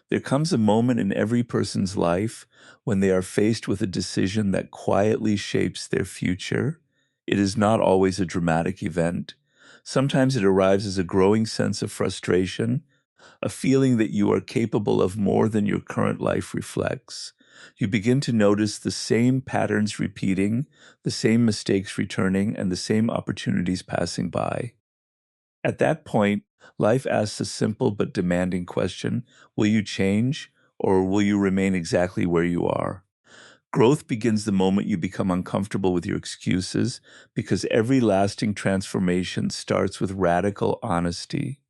There comes a moment in every person's life when they are faced with a decision that quietly shapes their future. It is not always a dramatic event. Sometimes it arrives as a growing sense of frustration, a feeling that you are capable of more than your current life reflects. You begin to notice the same patterns repeating, the same mistakes returning, and the same opportunities passing by. At that point, life asks a simple but demanding question: will you change, or will you remain exactly where you are? Growth begins the moment you become uncomfortable with your excuses, because every lasting transformation starts with radical honesty.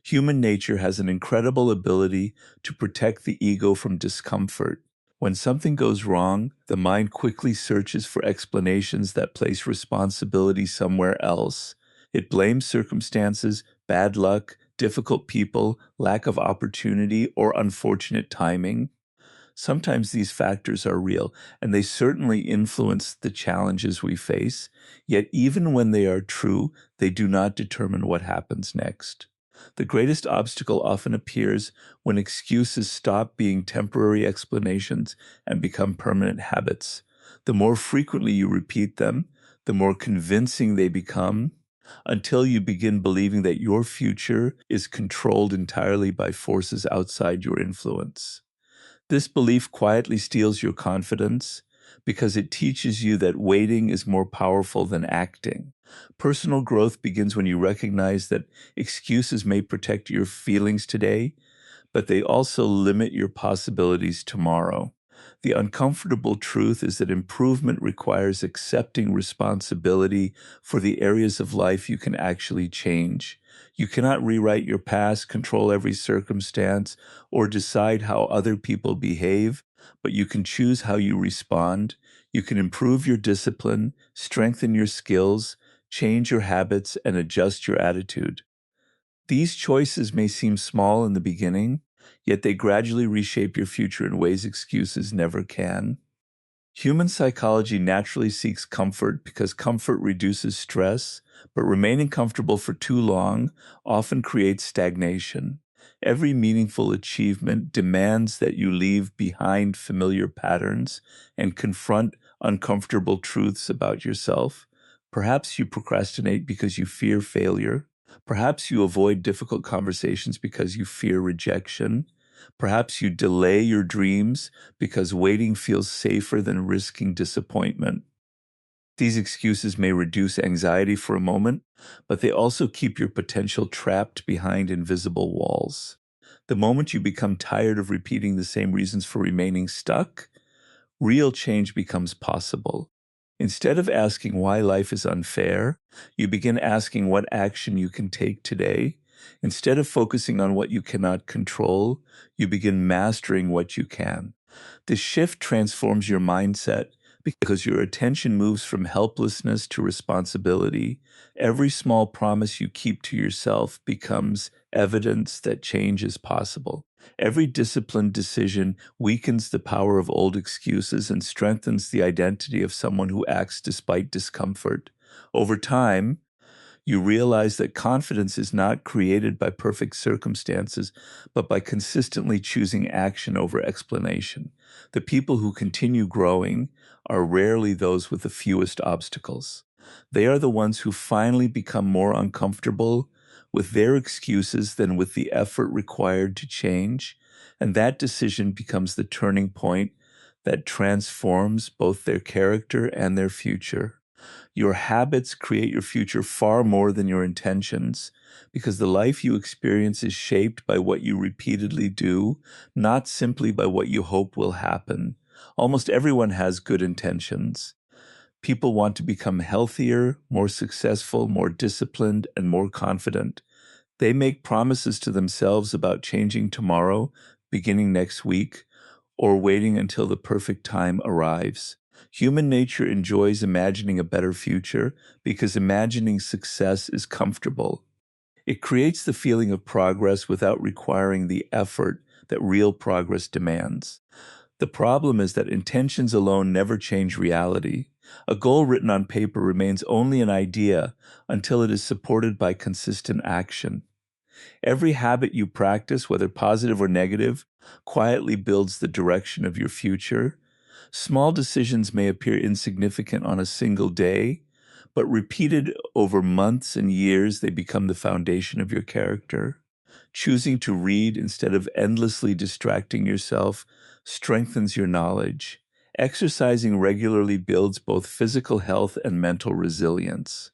Human nature has an incredible ability to protect the ego from discomfort. When something goes wrong, the mind quickly searches for explanations that place responsibility somewhere else. It blames circumstances, bad luck, difficult people, lack of opportunity, or unfortunate timing. Sometimes these factors are real, and they certainly influence the challenges we face, yet even when they are true, they do not determine what happens next. The greatest obstacle often appears when excuses stop being temporary explanations and become permanent habits. The more frequently you repeat them, the more convincing they become, until you begin believing that your future is controlled entirely by forces outside your influence. This belief quietly steals your confidence because it teaches you that waiting is more powerful than acting. Personal growth begins when you recognize that excuses may protect your feelings today, but they also limit your possibilities tomorrow. The uncomfortable truth is that improvement requires accepting responsibility for the areas of life you can actually change. You cannot rewrite your past, control every circumstance, or decide how other people behave, but you can choose how you respond. You can improve your discipline, strengthen your skills, change your habits, and adjust your attitude. These choices may seem small in the beginning, yet they gradually reshape your future in ways excuses never can. Human psychology naturally seeks comfort because comfort reduces stress, but remaining comfortable for too long often creates stagnation. Every meaningful achievement demands that you leave behind familiar patterns and confront uncomfortable truths about yourself. Perhaps you procrastinate because you fear failure. Perhaps you avoid difficult conversations because you fear rejection. Perhaps you delay your dreams because waiting feels safer than risking disappointment. These excuses may reduce anxiety for a moment, but they also keep your potential trapped behind invisible walls. The moment you become tired of repeating the same reasons for remaining stuck, real change becomes possible. Instead of asking why life is unfair, you begin asking what action you can take today. Instead of focusing on what you cannot control, you begin mastering what you can. This shift transforms your mindset because your attention moves from helplessness to responsibility. Every small promise you keep to yourself becomes evidence that change is possible. Every disciplined decision weakens the power of old excuses and strengthens the identity of someone who acts despite discomfort. Over time, you realize that confidence is not created by perfect circumstances, but by consistently choosing action over explanation. The people who continue growing are rarely those with the fewest obstacles. They are the ones who finally become more uncomfortable with their excuses than with the effort required to change, and that decision becomes the turning point that transforms both their character and their future. Your habits create your future far more than your intentions, because the life you experience is shaped by what you repeatedly do, not simply by what you hope will happen. Almost everyone has good intentions. People want to become healthier, more successful, more disciplined, and more confident. They make promises to themselves about changing tomorrow, beginning next week, or waiting until the perfect time arrives. Human nature enjoys imagining a better future because imagining success is comfortable. It creates the feeling of progress without requiring the effort that real progress demands. The problem is that intentions alone never change reality. A goal written on paper remains only an idea until it is supported by consistent action. Every habit you practice, whether positive or negative, quietly builds the direction of your future. Small decisions may appear insignificant on a single day, but repeated over months and years, they become the foundation of your character. Choosing to read instead of endlessly distracting yourself strengthens your knowledge. Exercising regularly builds both physical health and mental resilience.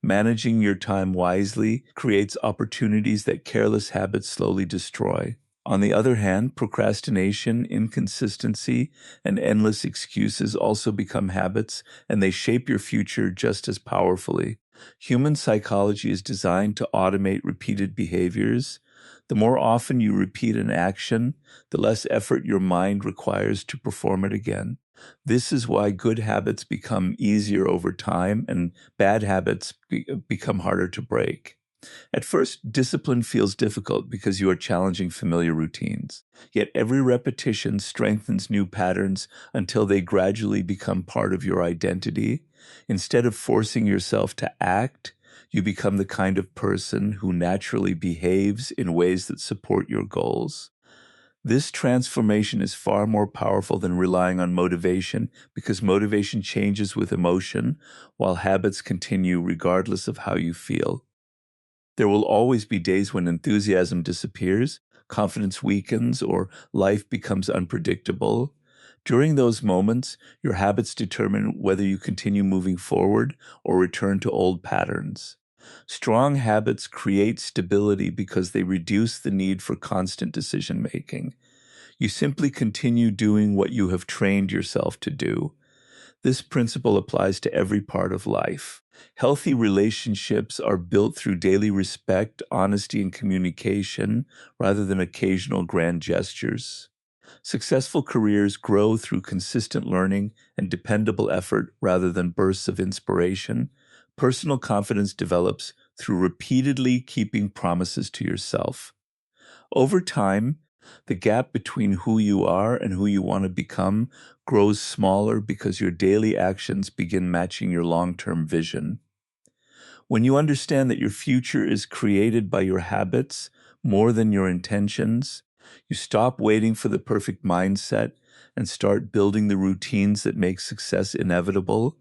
Managing your time wisely creates opportunities that careless habits slowly destroy. On the other hand, procrastination, inconsistency, and endless excuses also become habits, and they shape your future just as powerfully. Human psychology is designed to automate repeated behaviors. The more often you repeat an action, the less effort your mind requires to perform it again. This is why good habits become easier over time and bad habits become harder to break. At first, discipline feels difficult because you are challenging familiar routines. Yet every repetition strengthens new patterns until they gradually become part of your identity. Instead of forcing yourself to act, you become the kind of person who naturally behaves in ways that support your goals. This transformation is far more powerful than relying on motivation because motivation changes with emotion, while habits continue regardless of how you feel. There will always be days when enthusiasm disappears, confidence weakens, or life becomes unpredictable. During those moments, your habits determine whether you continue moving forward or return to old patterns. Strong habits create stability because they reduce the need for constant decision making. You simply continue doing what you have trained yourself to do. This principle applies to every part of life. Healthy relationships are built through daily respect, honesty, and communication rather than occasional grand gestures. Successful careers grow through consistent learning and dependable effort rather than bursts of inspiration. Personal confidence develops through repeatedly keeping promises to yourself. Over time, the gap between who you are and who you want to become grows smaller because your daily actions begin matching your long-term vision. When you understand that your future is created by your habits more than your intentions, you stop waiting for the perfect mindset and start building the routines that make success inevitable,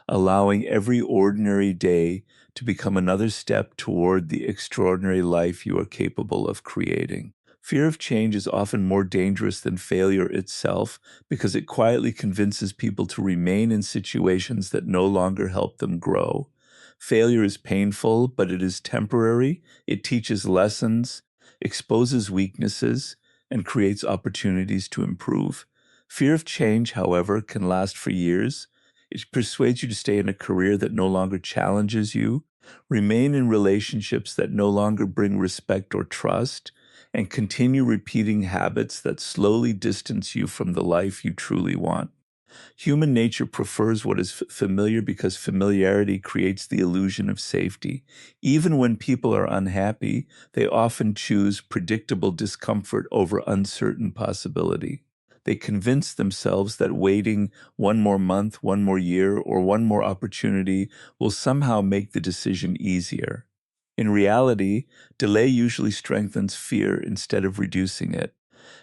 allowing every ordinary day to become another step toward the extraordinary life you are capable of creating. Fear of change is often more dangerous than failure itself because it quietly convinces people to remain in situations that no longer help them grow. Failure is painful, but it is temporary. It teaches lessons, exposes weaknesses, and creates opportunities to improve. Fear of change, however, can last for years. It persuades you to stay in a career that no longer challenges you, remain in relationships that no longer bring respect or trust, and continue repeating habits that slowly distance you from the life you truly want. Human nature prefers what is familiar because familiarity creates the illusion of safety. Even when people are unhappy, they often choose predictable discomfort over uncertain possibility. They convince themselves that waiting one more month, one more year, or one more opportunity will somehow make the decision easier. In reality, delay usually strengthens fear instead of reducing it.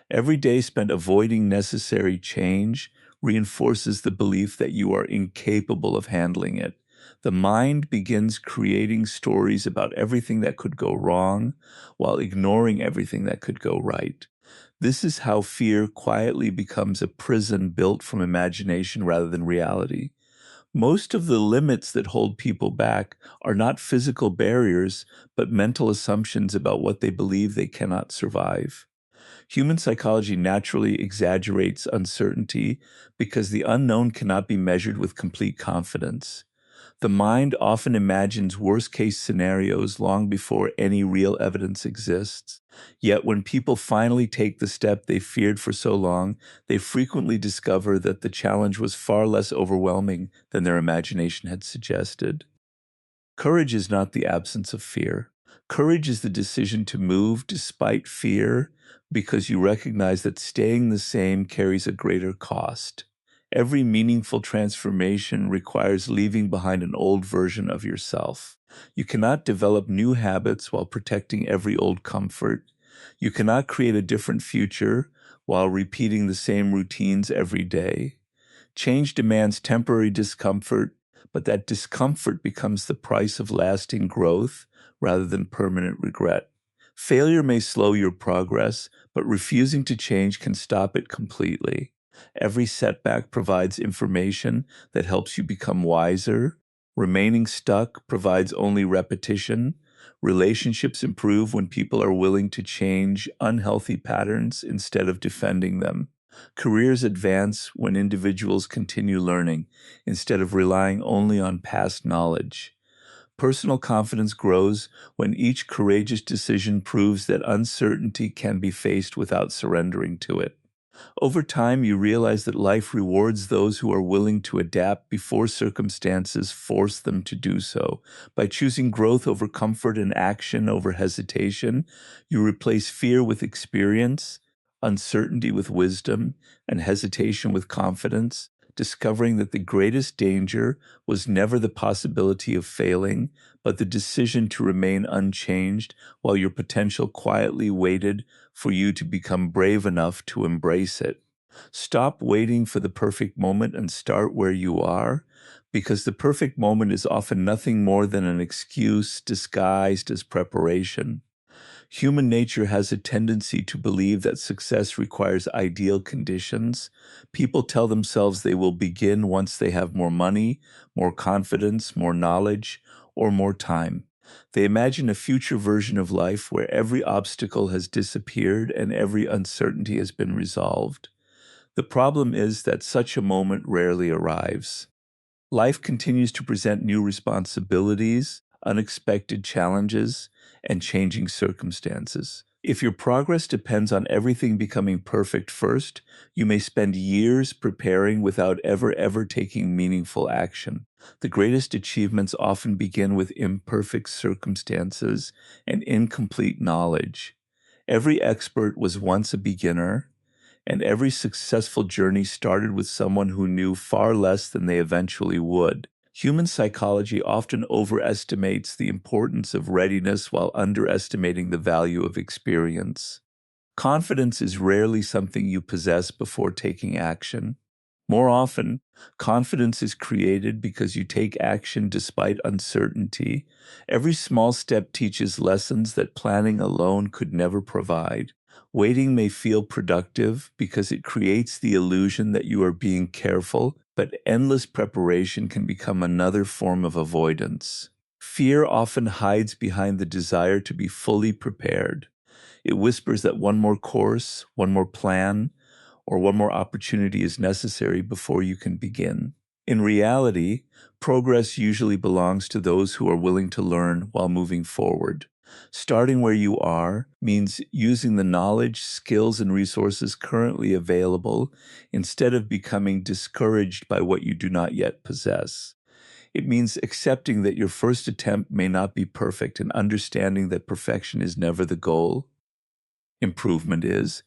Every day spent avoiding necessary change reinforces the belief that you are incapable of handling it. The mind begins creating stories about everything that could go wrong while ignoring everything that could go right. This is how fear quietly becomes a prison built from imagination rather than reality. Most of the limits that hold people back are not physical barriers, but mental assumptions about what they believe they cannot survive. Human psychology naturally exaggerates uncertainty because the unknown cannot be measured with complete confidence. The mind often imagines worst-case scenarios long before any real evidence exists. Yet when people finally take the step they feared for so long, they frequently discover that the challenge was far less overwhelming than their imagination had suggested. Courage is not the absence of fear. Courage is the decision to move despite fear because you recognize that staying the same carries a greater cost. Every meaningful transformation requires leaving behind an old version of yourself. You cannot develop new habits while protecting every old comfort. You cannot create a different future while repeating the same routines every day. Change demands temporary discomfort, but that discomfort becomes the price of lasting growth rather than permanent regret. Failure may slow your progress, but refusing to change can stop it completely. Every setback provides information that helps you become wiser. Remaining stuck provides only repetition. Relationships improve when people are willing to change unhealthy patterns instead of defending them. Careers advance when individuals continue learning instead of relying only on past knowledge. Personal confidence grows when each courageous decision proves that uncertainty can be faced without surrendering to it. Over time, you realize that life rewards those who are willing to adapt before circumstances force them to do so. By choosing growth over comfort and action over hesitation, you replace fear with experience, uncertainty with wisdom, and hesitation with confidence, discovering that the greatest danger was never the possibility of failing, but the decision to remain unchanged while your potential quietly waited for you to become brave enough to embrace it. Stop waiting for the perfect moment and start where you are, because the perfect moment is often nothing more than an excuse disguised as preparation. Human nature has a tendency to believe that success requires ideal conditions. People tell themselves they will begin once they have more money, more confidence, more knowledge, or more time. They imagine a future version of life where every obstacle has disappeared and every uncertainty has been resolved. The problem is that such a moment rarely arrives. Life continues to present new responsibilities, unexpected challenges, and changing circumstances. If your progress depends on everything becoming perfect first, you may spend years preparing without ever taking meaningful action. The greatest achievements often begin with imperfect circumstances and incomplete knowledge. Every expert was once a beginner, and every successful journey started with someone who knew far less than they eventually would. Human psychology often overestimates the importance of readiness while underestimating the value of experience. Confidence is rarely something you possess before taking action. More often, confidence is created because you take action despite uncertainty. Every small step teaches lessons that planning alone could never provide. Waiting may feel productive because it creates the illusion that you are being careful, but endless preparation can become another form of avoidance. Fear often hides behind the desire to be fully prepared. It whispers that one more course, one more plan, or one more opportunity is necessary before you can begin. In reality, progress usually belongs to those who are willing to learn while moving forward. Starting where you are means using the knowledge, skills, and resources currently available instead of becoming discouraged by what you do not yet possess. It means accepting that your first attempt may not be perfect and understanding that perfection is never the goal. Improvement is.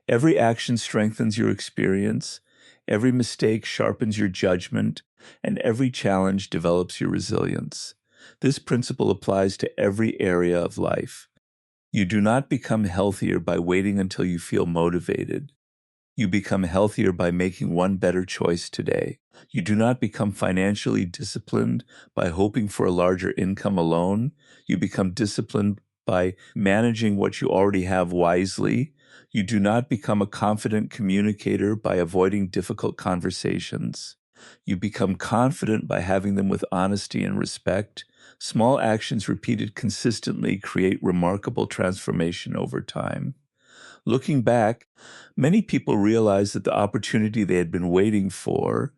Every action strengthens your experience, every mistake sharpens your judgment, and every challenge develops your resilience. This principle applies to every area of life. You do not become healthier by waiting until you feel motivated. You become healthier by making one better choice today. You do not become financially disciplined by hoping for a larger income alone. You become disciplined by managing what you already have wisely. You do not become a confident communicator by avoiding difficult conversations. You become confident by having them with honesty and respect. Small actions repeated consistently create remarkable transformation over time. Looking back, many people realized that the opportunity they had been waiting for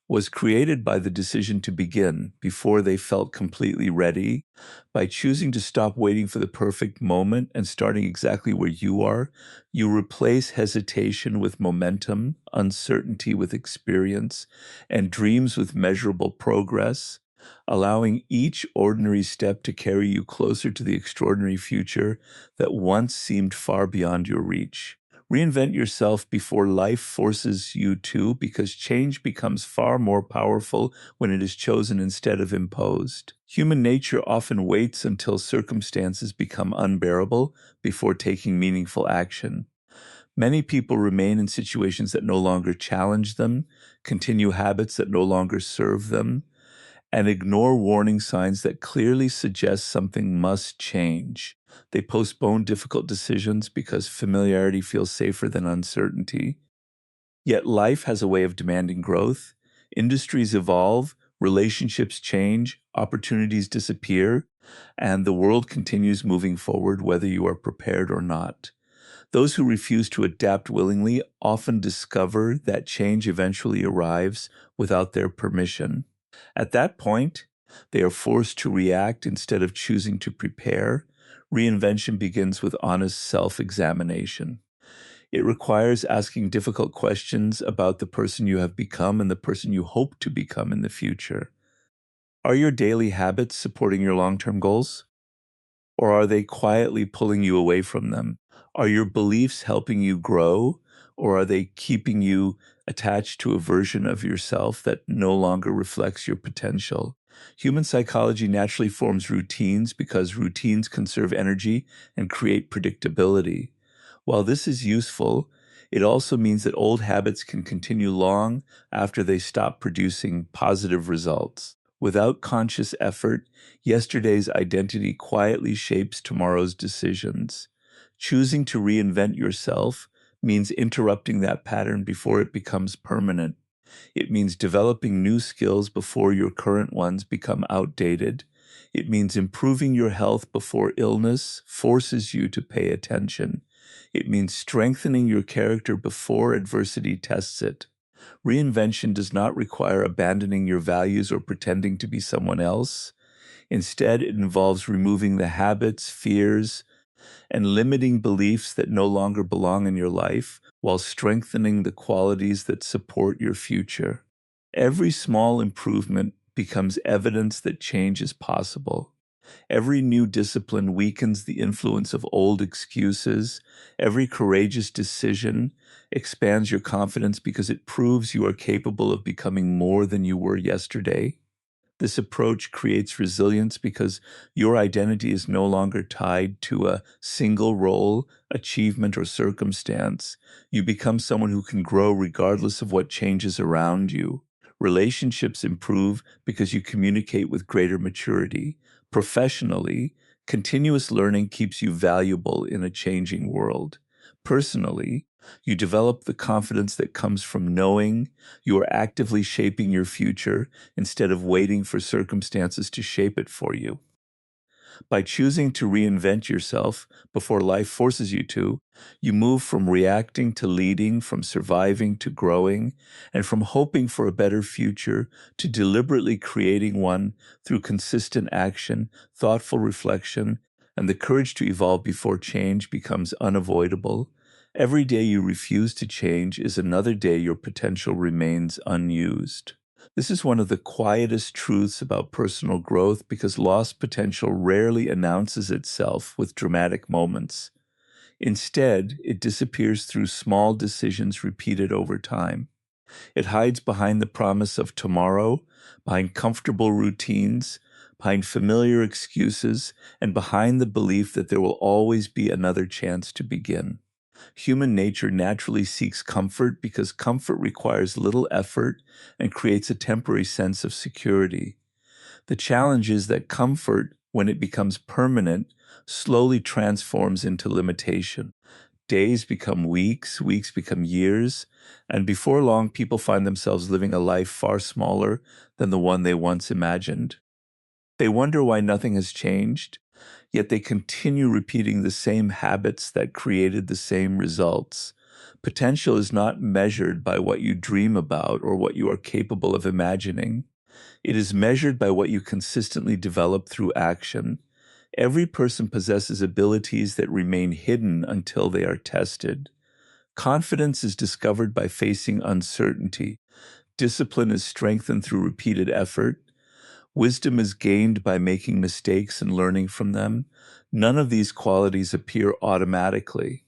was created by the decision to begin before they felt completely ready. By choosing to stop waiting for the perfect moment and starting exactly where you are, you replace hesitation with momentum, uncertainty with experience, and dreams with measurable progress, allowing each ordinary step to carry you closer to the extraordinary future that once seemed far beyond your reach. Reinvent yourself before life forces you to, because change becomes far more powerful when it is chosen instead of imposed. Human nature often waits until circumstances become unbearable before taking meaningful action. Many people remain in situations that no longer challenge them, continue habits that no longer serve them, and ignore warning signs that clearly suggest something must change. They postpone difficult decisions because familiarity feels safer than uncertainty. Yet life has a way of demanding growth. Industries evolve, relationships change, opportunities disappear, and the world continues moving forward whether you are prepared or not. Those who refuse to adapt willingly often discover that change eventually arrives without their permission. At that point, they are forced to react instead of choosing to prepare. Reinvention begins with honest self-examination. It requires asking difficult questions about the person you have become and the person you hope to become in the future. Are your daily habits supporting your long-term goals? Or are they quietly pulling you away from them? Are your beliefs helping you grow, or are they keeping you attached to a version of yourself that no longer reflects your potential? Human psychology naturally forms routines because routines conserve energy and create predictability. While this is useful, it also means that old habits can continue long after they stop producing positive results. Without conscious effort, yesterday's identity quietly shapes tomorrow's decisions. Choosing to reinvent yourself means interrupting that pattern before it becomes permanent. It means developing new skills before your current ones become outdated. It means improving your health before illness forces you to pay attention. It means strengthening your character before adversity tests it. Reinvention does not require abandoning your values or pretending to be someone else. Instead, it involves removing the habits, fears, and limiting beliefs that no longer belong in your life while strengthening the qualities that support your future. Every small improvement becomes evidence that change is possible. Every new discipline weakens the influence of old excuses. Every courageous decision expands your confidence because it proves you are capable of becoming more than you were yesterday. This approach creates resilience because your identity is no longer tied to a single role, achievement, or circumstance. You become someone who can grow regardless of what changes around you. Relationships improve because you communicate with greater maturity. Professionally, continuous learning keeps you valuable in a changing world. Personally, you develop the confidence that comes from knowing you are actively shaping your future instead of waiting for circumstances to shape it for you. By choosing to reinvent yourself before life forces you to, you move from reacting to leading, from surviving to growing, and from hoping for a better future to deliberately creating one through consistent action, thoughtful reflection, and the courage to evolve before change becomes unavoidable. Every day you refuse to change is another day your potential remains unused. This is one of the quietest truths about personal growth because lost potential rarely announces itself with dramatic moments. Instead, it disappears through small decisions repeated over time. It hides behind the promise of tomorrow, behind comfortable routines, behind familiar excuses, and behind the belief that there will always be another chance to begin. Human nature naturally seeks comfort because comfort requires little effort and creates a temporary sense of security. The challenge is that comfort, when it becomes permanent, slowly transforms into limitation. Days become weeks, weeks become years, and before long, people find themselves living a life far smaller than the one they once imagined. They wonder why nothing has changed, yet they continue repeating the same habits that created the same results. Potential is not measured by what you dream about or what you are capable of imagining. It is measured by what you consistently develop through action. Every person possesses abilities that remain hidden until they are tested. Confidence is discovered by facing uncertainty. Discipline is strengthened through repeated effort. Wisdom is gained by making mistakes and learning from them. None of these qualities appear automatically.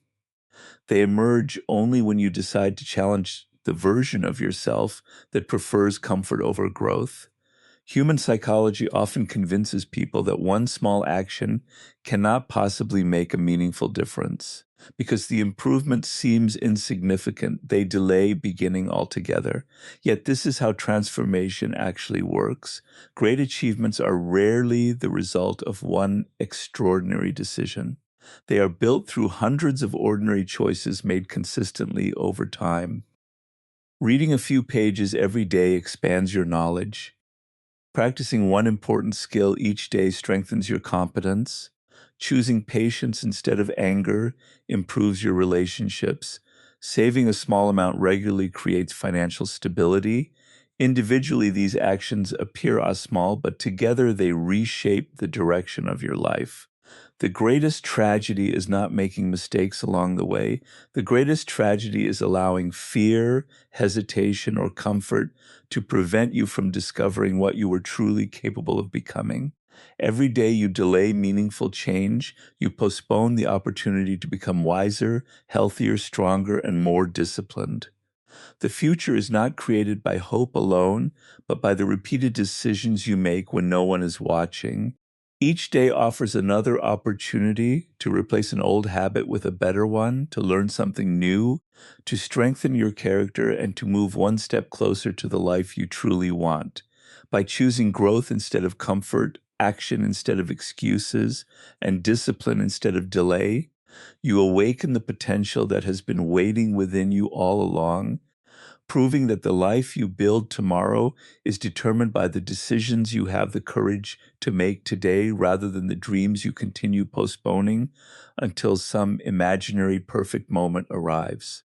They emerge only when you decide to challenge the version of yourself that prefers comfort over growth. Human psychology often convinces people that one small action cannot possibly make a meaningful difference. Because the improvement seems insignificant, they delay beginning altogether. Yet this is how transformation actually works. Great achievements are rarely the result of one extraordinary decision. They are built through hundreds of ordinary choices made consistently over time. Reading a few pages every day expands your knowledge. Practicing one important skill each day strengthens your competence. Choosing patience instead of anger improves your relationships. Saving a small amount regularly creates financial stability. Individually, these actions appear small, but together they reshape the direction of your life. The greatest tragedy is not making mistakes along the way. The greatest tragedy is allowing fear, hesitation, or comfort to prevent you from discovering what you were truly capable of becoming. Every day you delay meaningful change, you postpone the opportunity to become wiser, healthier, stronger, and more disciplined. The future is not created by hope alone, but by the repeated decisions you make when no one is watching. Each day offers another opportunity to replace an old habit with a better one, to learn something new, to strengthen your character, and to move one step closer to the life you truly want. By choosing growth instead of comfort, action instead of excuses, and discipline instead of delay, you awaken the potential that has been waiting within you all along, proving that the life you build tomorrow is determined by the decisions you have the courage to make today rather than the dreams you continue postponing until some imaginary perfect moment arrives.